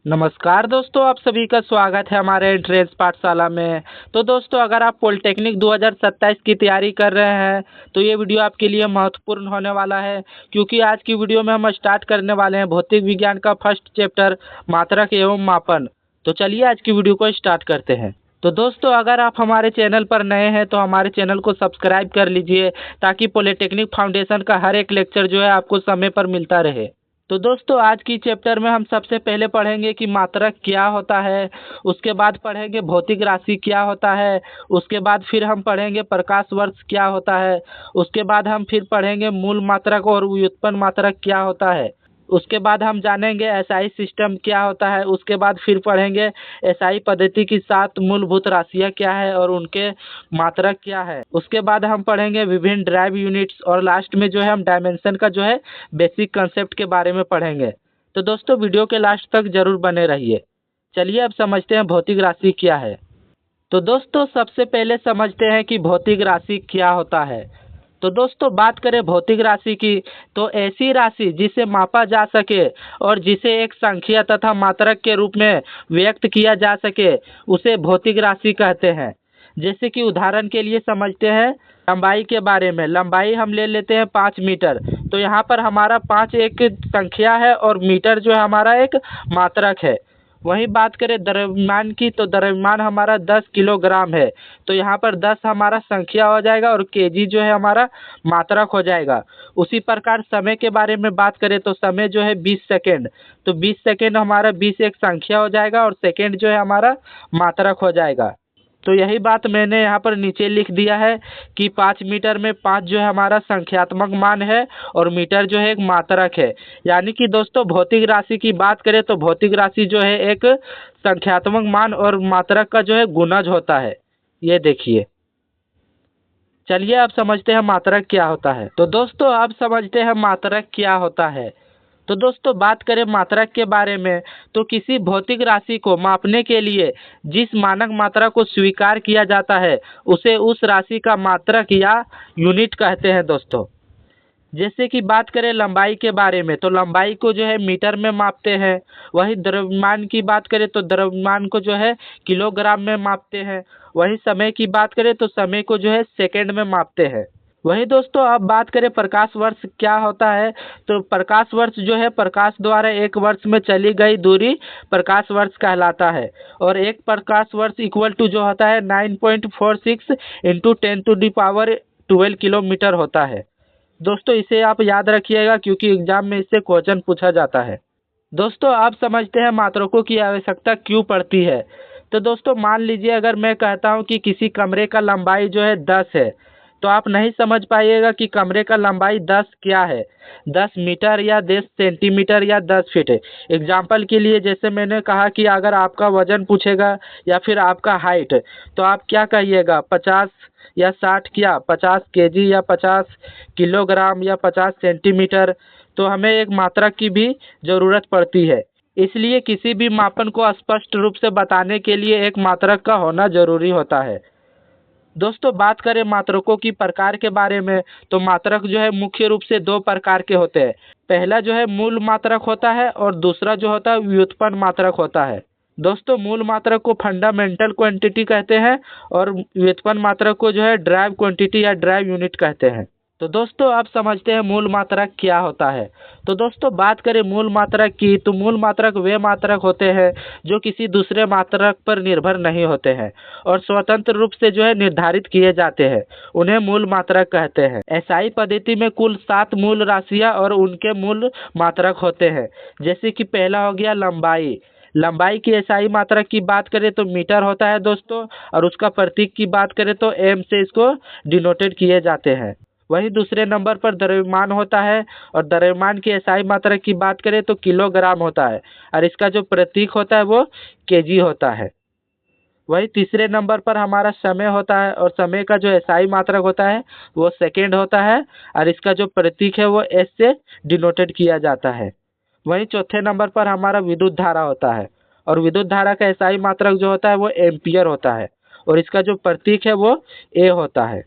नमस्कार दोस्तों, आप सभी का स्वागत है हमारे एंट्रेंस पाठशाला में। तो दोस्तों, अगर आप पॉलिटेक्निक 2027 की तैयारी कर रहे हैं तो ये वीडियो आपके लिए महत्वपूर्ण होने वाला है, क्योंकि आज की वीडियो में हम स्टार्ट करने वाले हैं भौतिक विज्ञान का फर्स्ट चैप्टर मात्रक एवं मापन। तो चलिए आज की वीडियो को स्टार्ट करते हैं। तो दोस्तों, अगर आप हमारे चैनल पर नए हैं तो हमारे चैनल को सब्सक्राइब कर लीजिए, ताकि पॉलिटेक्निक फाउंडेशन का हर एक लेक्चर जो है आपको समय पर मिलता रहे। तो दोस्तों, आज की चैप्टर में हम सबसे पहले पढ़ेंगे कि मात्रक क्या होता है, उसके बाद पढ़ेंगे भौतिक राशि क्या होता है, उसके बाद फिर हम पढ़ेंगे प्रकाश वर्ष क्या होता है, उसके बाद हम फिर पढ़ेंगे मूल मात्रक और व्युत्पन्न मात्रक क्या होता है, उसके बाद हम जानेंगे एसआई सिस्टम क्या होता है, उसके बाद फिर पढ़ेंगे एसआई पद्धति की 7 मूलभूत राशियाँ क्या है और उनके मात्रक क्या है। उसके बाद हम पढ़ेंगे विभिन्न ड्राइव यूनिट्स और लास्ट में जो है हम डायमेंशन का जो है बेसिक कंसेप्ट के बारे में पढ़ेंगे। तो दोस्तों, वीडियो के लास्ट तक जरूर बने रहिए। चलिए अब समझते हैं भौतिक राशि क्या है। तो दोस्तों, सबसे पहले समझते हैं कि भौतिक राशि क्या होता है। तो दोस्तों, बात करें भौतिक राशि की, तो ऐसी राशि जिसे मापा जा सके और जिसे एक संख्या तथा मात्रक के रूप में व्यक्त किया जा सके, उसे भौतिक राशि कहते हैं। जैसे कि उदाहरण के लिए समझते हैं लंबाई के बारे में। लंबाई हम ले लेते हैं 5 मीटर। तो यहाँ पर हमारा 5 एक संख्या है और मीटर जो है हमारा एक मात्रक है। वहीं बात करें द्रव्यमान की, तो द्रव्यमान हमारा 10 किलोग्राम है। तो यहाँ पर 10 हमारा संख्या हो जाएगा और केजी जो है हमारा मात्रक हो जाएगा। उसी प्रकार समय के बारे में बात करें तो समय जो है 20 सेकेंड। तो 20 सेकेंड हमारा 20 एक संख्या हो जाएगा और सेकेंड जो है हमारा मात्रक हो जाएगा। तो यही बात मैंने यहाँ पर नीचे लिख दिया है कि 5 मीटर में 5 जो है हमारा संख्यात्मक मान है और मीटर जो है एक मात्रक है। यानी कि दोस्तों, भौतिक राशि की बात करें तो भौतिक राशि जो है एक संख्यात्मक मान और मात्रक का जो है गुणज होता है। ये देखिए। चलिए अब समझते हैं मात्रक क्या होता है। तो दोस्तों, अब समझते हैं मात्रक क्या होता है। तो दोस्तों, बात करें मात्रक के बारे में, तो किसी भौतिक राशि को मापने के लिए जिस मानक मात्रा को स्वीकार किया जाता है उसे उस राशि का मात्रक या यूनिट कहते हैं दोस्तों। जैसे कि बात करें लंबाई के बारे में, तो लंबाई को जो है मीटर में मापते हैं। वही द्रव्यमान की बात करें तो द्रव्यमान को जो है किलोग्राम में मापते हैं। वही समय की बात करें तो समय को जो है सेकेंड में मापते हैं। वही दोस्तों, अब बात करें प्रकाश वर्ष क्या होता है, तो प्रकाश वर्ष जो है प्रकाश द्वारा एक वर्ष में चली गई दूरी प्रकाश वर्ष कहलाता है। और एक प्रकाश वर्ष इक्वल टू जो होता है 9.46 इंटू 10⁻12 किलोमीटर होता है। दोस्तों, इसे आप याद रखिएगा, क्योंकि एग्जाम में इससे क्वेश्चन पूछा जाता है। दोस्तों, आप समझते हैं मात्रकों की आवश्यकता क्यों पड़ती है। तो दोस्तों, मान लीजिए अगर मैं कहता हूं कि किसी कमरे का लंबाई जो है 10 है, तो आप नहीं समझ पाइएगा कि कमरे का लंबाई 10 क्या है, 10 मीटर या 10 सेंटीमीटर या 10 फीट है। एग्जाम्पल के लिए जैसे मैंने कहा कि अगर आपका वजन पूछेगा या फिर आपका हाइट, तो आप क्या कहिएगा, 50 या 60, क्या 50 केजी या 50 किलोग्राम या 50 सेंटीमीटर। तो हमें एक मात्रक की भी ज़रूरत पड़ती है। इसलिए किसी भी मापन को स्पष्ट रूप से बताने के लिए एक मात्रक का होना जरूरी होता है। दोस्तों, बात करें मात्रकों की प्रकार के बारे में, तो मात्रक जो है मुख्य रूप से 2 प्रकार के होते हैं। पहला जो है मूल मात्रक होता है और दूसरा जो होता है व्युत्पन्न मात्रक होता है। दोस्तों, मूल मात्रक को फंडामेंटल क्वांटिटी कहते हैं और व्युत्पन्न मात्रक को जो है ड्राइव क्वांटिटी या ड्राइव यूनिट कहते हैं। तो दोस्तों, अब समझते हैं मूल मात्रक क्या होता है। तो दोस्तों, बात करें मूल मात्रक की, तो मूल मात्रक वे मात्रक होते हैं जो किसी दूसरे मात्रक पर निर्भर नहीं होते हैं और स्वतंत्र रूप से जो है निर्धारित किए जाते हैं। उन्हें मूल मात्रक कहते हैं। एसआई पद्धति में कुल 7 मूल राशियां और उनके मूल मात्रक होते हैं। जैसे कि पहला हो गया लंबाई। लंबाई की एसआई मात्रक की बात करें तो मीटर होता है दोस्तों, और उसका प्रतीक की बात करें तो एम से इसको डिनोटेड किए जाते हैं। वहीं दूसरे नंबर पर द्रव्यमान होता है और द्रव्यमान की एसआई मात्रक की बात करें तो किलोग्राम होता है और इसका जो प्रतीक होता है वो केजी होता है। वही तीसरे नंबर पर हमारा समय होता है और समय का जो एसआई मात्रक होता है वो सेकेंड होता है और इसका जो प्रतीक है वो एस से डिनोटेड किया जाता है। वहीं चौथे नंबर पर हमारा विद्युत धारा होता है और विद्युत धारा का एसआई मात्रक जो होता है वो एम्पियर होता है और इसका जो प्रतीक है वो ए होता है।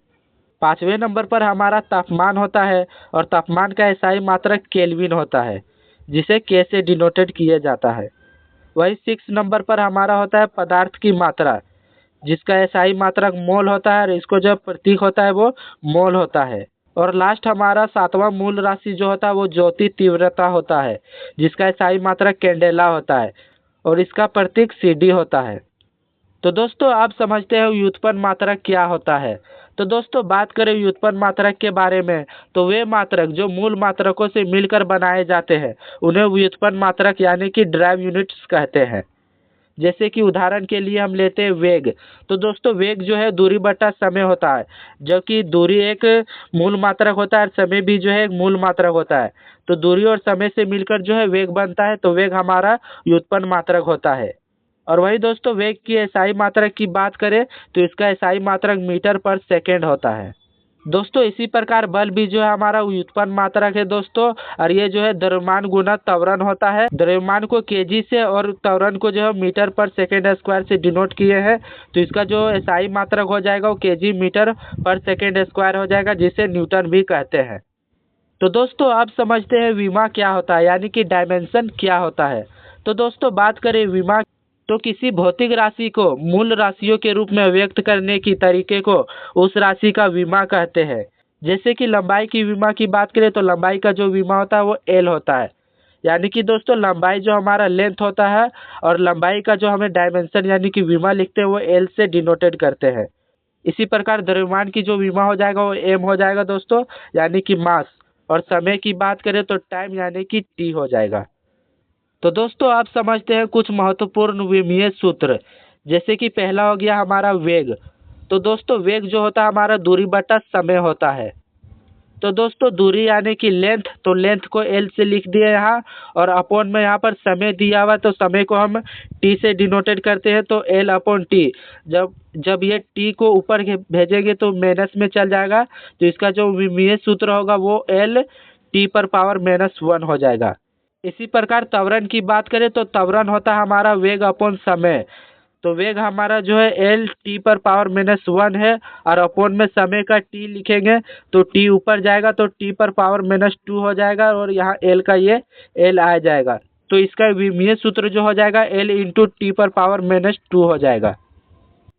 पांचवें नंबर पर हमारा तापमान होता है और तापमान का एसआई मात्रक केल्विन होता है, जिसे के से डिनोटेड किया जाता है। वही 6 नंबर पर हमारा होता है पदार्थ की मात्रा, जिसका एसआई मात्रक मोल होता है और इसको जो प्रतीक होता है वो मोल होता है। और लास्ट हमारा 7वां मूल राशि जो होता है वो ज्योति तीव्रता होता है, जिसका एसआई मात्रक कैंडेला होता है और इसका प्रतीक सीडी होता है। तो दोस्तों आप समझते हैं व्युत्पन्न मात्रक क्या होता है। तो दोस्तों बात करें व्युत्पन्न मात्रक के बारे में, तो वे मात्रक जो मूल मात्रकों से मिलकर बनाए जाते हैं उन्हें व्युत्पन्न मात्रक यानी कि ड्राइव यूनिट्स कहते हैं। जैसे कि उदाहरण के लिए हम लेते हैं वेग। तो दोस्तों वेग जो है दूरी बटा समय होता है, जबकि दूरी एक मूल मात्रक होता है और समय भी जो है एक मूल मात्रक होता है। तो दूरी और समय से मिलकर जो है वेग बनता है, तो वेग हमारा व्युत्पन्न मात्रक होता है। और वही दोस्तों वेग की एसआई मात्रक की बात करें तो इसका एसआई मात्रक मीटर पर सेकेंड होता है। दोस्तों इसी प्रकार बल भी जो है हमारा व्युत्पन्न मात्रक है दोस्तों, और ये जो है द्रव्यमान गुना त्वरण होता है। द्रव्यमान को केजी से और त्वरण को जो है मीटर पर सेकेंड स्क्वायर से डिनोट किए हैं, तो इसका जो एसआई मात्रक हो जाएगा वो केजी मीटर पर सेकेंड स्क्वायर हो जाएगा, जिसे न्यूटन भी कहते हैं। तो दोस्तों आप समझते हैं विमा क्या होता है यानी कि डायमेंशन क्या होता है। तो दोस्तों बात करें विमा, तो किसी भौतिक राशि को मूल राशियों के रूप में व्यक्त करने की तरीके को उस राशि का विमा कहते हैं। जैसे कि लंबाई की विमा की बात करें तो लंबाई का जो विमा होता है वो एल होता है, यानी कि दोस्तों लंबाई जो हमारा लेंथ होता है और लंबाई का जो हमें डायमेंशन यानी कि विमा लिखते हैं वो एल से डिनोटेड करते हैं। इसी प्रकार द्रव्यमान की जो विमा हो जाएगा वो एम हो जाएगा दोस्तों, यानी कि मास। और समय की बात करें तो टाइम यानी कि टी हो जाएगा। तो दोस्तों आप समझते हैं कुछ महत्वपूर्ण विमीय सूत्र। जैसे कि पहला हो गया हमारा वेग। तो दोस्तों वेग जो होता है हमारा दूरी बटा समय होता है। तो दोस्तों दूरी यानी कि लेंथ, तो लेंथ को एल से लिख दिया यहाँ, और अपॉन में यहाँ पर समय दिया हुआ तो समय को हम टी से डिनोटेड करते हैं, तो एल अपॉन टी। जब जब ये टी को ऊपर भेजेंगे तो माइनस में चल जाएगा, तो इसका जो विमीय सूत्र होगा वो एल टी पर पावर -1 हो जाएगा। इसी प्रकार त्वरण की बात करें तो त्वरण होता है हमारा वेग अपॉन समय। तो वेग हमारा जो है एल टी पर पावर -1 है, और अपॉन में समय का टी लिखेंगे तो टी ऊपर जाएगा तो टी पर पावर -2 हो जाएगा, और यहाँ एल का ये एल आ जाएगा। तो इसका विमीय सूत्र जो हो जाएगा एल इंटू टी पर पावर -2 हो जाएगा।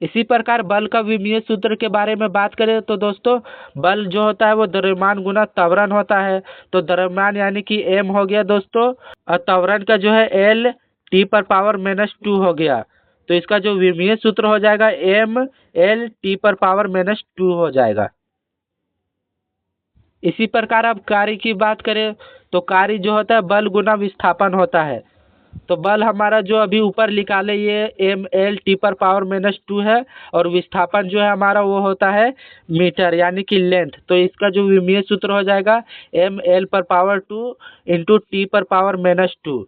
इसी प्रकार बल का विमीय सूत्र के बारे में बात करें तो दोस्तों बल जो होता है वो द्रव्यमान गुना त्वरण होता है। तो द्रव्यमान यानी कि एम हो गया दोस्तों, और त्वरण का जो है एल टी पर पावर -2 हो गया, तो इसका जो विमीय सूत्र हो जाएगा एम एल टी पर पावर -2 हो जाएगा। इसी प्रकार अब कार्य की बात करें तो कार्य जो होता है बल गुना विस्थापन होता है। तो बल हमारा जो अभी ऊपर निकाले ये एम एल टी पर पावर -2 है, और विस्थापन जो है हमारा वो होता है मीटर यानी कि लेंथ। तो इसका जो विमीय सूत्र हो जाएगा एम एल पर पावर 2 इंटू टी पर पावर -2।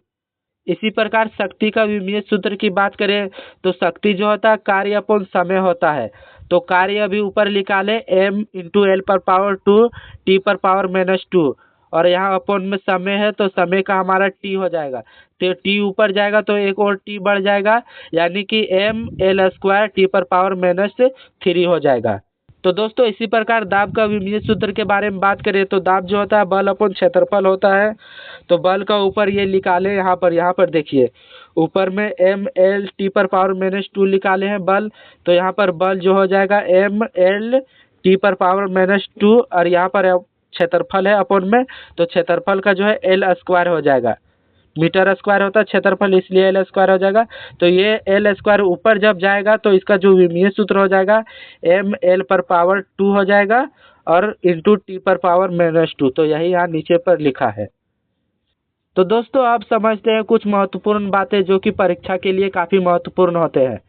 इसी प्रकार शक्ति का विमीय सूत्र की बात करें तो शक्ति जो होता है कार्य अपॉन समय होता है। तो कार्य अभी ऊपर निकाले एम इंटू एल पर पावर 2 टी पर पावर -2, और यहाँ अपॉन में समय है तो समय का हमारा टी हो जाएगा, तो टी ऊपर जाएगा तो एक और टी बढ़ जाएगा, यानी कि एम एल स्क्वायर टी पर पावर -3 हो जाएगा। तो दोस्तों इसी प्रकार दाब का विमीय सूत्र के बारे में बात करें तो दाब जो होता है बल अपॉन क्षेत्रफल होता है। तो बल का ऊपर ये निकाले यहाँ पर देखिए ऊपर में एम एल टी पर पावर -2 निकाले हैं बल, तो यहाँ पर बल जो हो जाएगा एम एल टी पर पावर -2, और यहाँ पर क्षेत्रफल है अपॉन में, तो क्षेत्रफल का जो है एल स्क्वायर हो जाएगा। मीटर स्क्वायर होता है क्षेत्रफल, इसलिए एल स्क्वायर हो जाएगा। तो ये एल स्क्वायर ऊपर जब जाएगा तो इसका जो विमीय सूत्र हो जाएगा एम एल पर पावर 2 हो जाएगा, और इंटू टी पर पावर -2। तो यही यहाँ नीचे पर लिखा है। तो दोस्तों आप समझते हैं कुछ महत्वपूर्ण बातें जो कि परीक्षा के लिए काफ़ी महत्वपूर्ण होते हैं।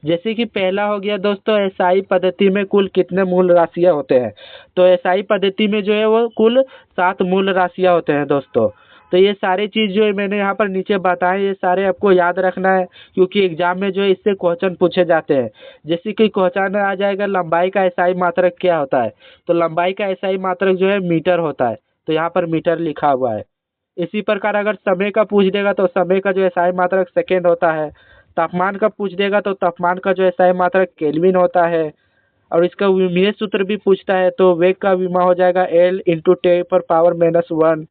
जैसे कि पहला हो गया दोस्तों एसआई पद्धति में कुल कितने मूल राशियाँ होते हैं। तो एसआई पद्धति में जो है वो कुल 7 मूल राशियाँ होते हैं दोस्तों। तो ये सारी चीज़ जो है मैंने यहाँ पर नीचे बताए, ये सारे आपको याद रखना है, क्योंकि एग्जाम में जो है इससे क्वेश्चन पूछे जाते हैं। जैसे कि क्वेश्चन आ जाएगा लंबाई का एसआई मात्रक क्या होता है, तो लंबाई का एसआई मात्रक जो है मीटर होता है, तो यहाँ पर मीटर लिखा हुआ है। इसी प्रकार अगर समय का पूछ देगा तो समय का जो एसआई मात्रक सेकेंड होता है। तापमान का पूछ देगा तो तापमान का जो एसआई मात्रक केल्विन होता है। और इसका विमीय सूत्र भी पूछता है तो वेग का विमा हो जाएगा एल इंटू टी पर पावर -1।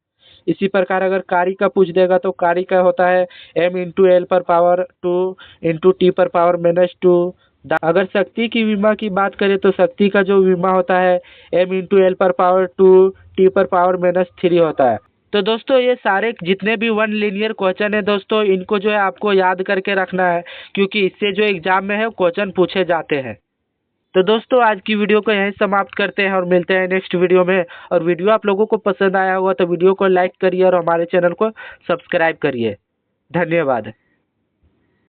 इसी प्रकार अगर कार्य का पूछ देगा तो कार्य का होता है m इंटू एल पर पावर 2 इंटू टी पर पावर -2। अगर शक्ति की विमा की बात करें तो शक्ति का जो विमा होता है m इंटू एल पर पावर 2 टी पर पावर -3 होता है। तो दोस्तों ये सारे जितने भी वन लीनियर क्वेश्चन है दोस्तों, इनको जो है आपको याद करके रखना है, क्योंकि इससे जो एग्जाम में है क्वेश्चन पूछे जाते हैं। तो दोस्तों आज की वीडियो को यहीं समाप्त करते हैं और मिलते हैं नेक्स्ट वीडियो में। और वीडियो आप लोगों को पसंद आया होगा तो वीडियो को लाइक करिए और हमारे चैनल को सब्सक्राइब करिए। धन्यवाद।